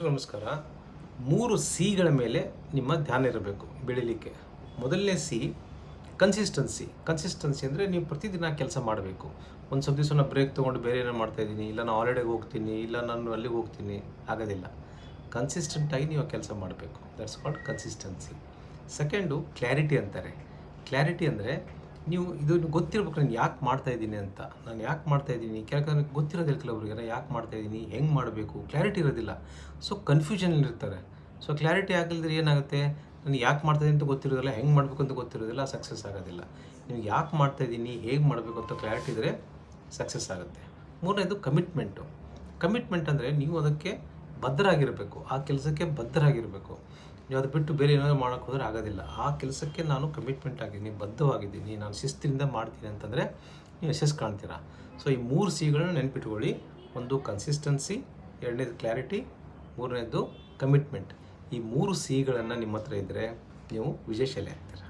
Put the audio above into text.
ನಮಸ್ಕಾರ. 3 ಸಿಗಳ ಮೇಲೆ ನಿಮ್ಮ ಧ್ಯಾನ ಇರಬೇಕು ಬೆಳಿಲಿಕ್ಕೆ. ಮೊದಲನೇ ಸಿ ಕನ್ಸಿಸ್ಟೆನ್ಸಿ. ಕನ್ಸಿಸ್ಟೆನ್ಸಿ ಅಂದರೆ ನೀವು ಪ್ರತಿದಿನ ಕೆಲಸ ಮಾಡಬೇಕು. ಒಂದು ಸ್ವಲ್ಪ ದಿವಸ ನಾನು ಬ್ರೇಕ್ ತೊಗೊಂಡು ಬೇರೆ ಏನೋ ಮಾಡ್ತಾಯಿದ್ದೀನಿ, ಇಲ್ಲ ನಾನು ಹಾಲಿಡೇಗೆ ಹೋಗ್ತೀನಿ, ಇಲ್ಲ ನಾನು ಅಲ್ಲಿಗೆ ಹೋಗ್ತೀನಿ, ಆಗೋದಿಲ್ಲ. ಕನ್ಸಿಸ್ಟೆಂಟಾಗಿ ನೀವು ಕೆಲಸ ಮಾಡಬೇಕು. That's called consistency. Second clarity ಅಂತಾರೆ. ಕ್ಲಾರಿಟಿ ಅಂದರೆ ನೀವು ಇದು ಗೊತ್ತಿರ್ಬೇಕು, ನಾನು ಯಾಕೆ ಮಾಡ್ತಾಯಿದ್ದೀನಿ ಅಂತ. ನಾನು ಯಾಕೆ ಮಾಡ್ತಾಯಿದ್ದೀನಿ, ಕೆಲವೊಂದು ಗೊತ್ತಿರೋದಿಲ್ಲ ಕೆಲವರಿಗೆ, ನಾನು ಯಾಕೆ ಮಾಡ್ತಾಯಿದ್ದೀನಿ, ಹೆಂಗೆ ಮಾಡಬೇಕು, ಕ್ಲಾರಿಟಿ ಇರೋದಿಲ್ಲ. ಸೊ ಕನ್ಫ್ಯೂಷನಲ್ಲಿರ್ತಾರೆ. ಸೊ ಕ್ಲಾರಿಟಿ ಆಗಿಲ್ಲದ್ರೆ ಏನಾಗುತ್ತೆ, ನಾನು ಯಾಕೆ ಮಾಡ್ತಾಯಿದ್ದೀನಿ ಅಂತ ಗೊತ್ತಿರೋದಿಲ್ಲ, ಹೆಂಗೆ ಮಾಡಬೇಕು ಅಂತ ಗೊತ್ತಿರೋದಿಲ್ಲ, ಸಕ್ಸಸ್ ಆಗೋದಿಲ್ಲ. ನೀವು ಯಾಕೆ ಮಾಡ್ತಾಯಿದ್ದೀನಿ, ಹೇಗೆ ಮಾಡಬೇಕು ಅಂತ ಕ್ಲಾರಿಟಿ ಇದ್ದರೆ ಸಕ್ಸಸ್ ಆಗುತ್ತೆ. ಮೂರನೇದು ಕಮಿಟ್ಮೆಂಟು. ಕಮಿಟ್ಮೆಂಟ್ ಅಂದರೆ ನೀವು ಅದಕ್ಕೆ ಬದ್ಧರಾಗಿರಬೇಕು, ಆ ಕೆಲಸಕ್ಕೆ ಬದ್ಧರಾಗಿರಬೇಕು. ನೀವು ಅದು ಬಿಟ್ಟು ಬೇರೆ ಏನಾದರೂ ಮಾಡೋಕ್ಕೆ ಹೋದರೆ ಆಗೋದಿಲ್ಲ. ಆ ಕೆಲಸಕ್ಕೆ ನಾನು ಕಮಿಟ್ಮೆಂಟ್ ಆಗಿದ್ದೀನಿ, ಬದ್ಧವಾಗಿದ್ದೀನಿ, ನಾನು ಶಿಸ್ತಿನಿಂದ ಮಾಡ್ತೀನಿ ಅಂತಂದರೆ ನೀವು ಯಶಸ್ಸು ಕಾಣ್ತೀರಾ. ಸೊ ಈ 3 ಸಿಗಳನ್ನ ನೆನಪಿಟ್ಕೊಳ್ಳಿ. ಒಂದು ಕನ್ಸಿಸ್ಟೆನ್ಸಿ, ಎರಡನೇದು ಕ್ಲಾರಿಟಿ, ಮೂರನೇದು ಕಮಿಟ್ಮೆಂಟ್. ಈ 3 ಸಿಗಳನ್ನು ನಿಮ್ಮ ಹತ್ರ ಇದ್ದರೆ ನೀವು ವಿಜಯಶಾಲಿ ಆಗ್ತೀರಾ.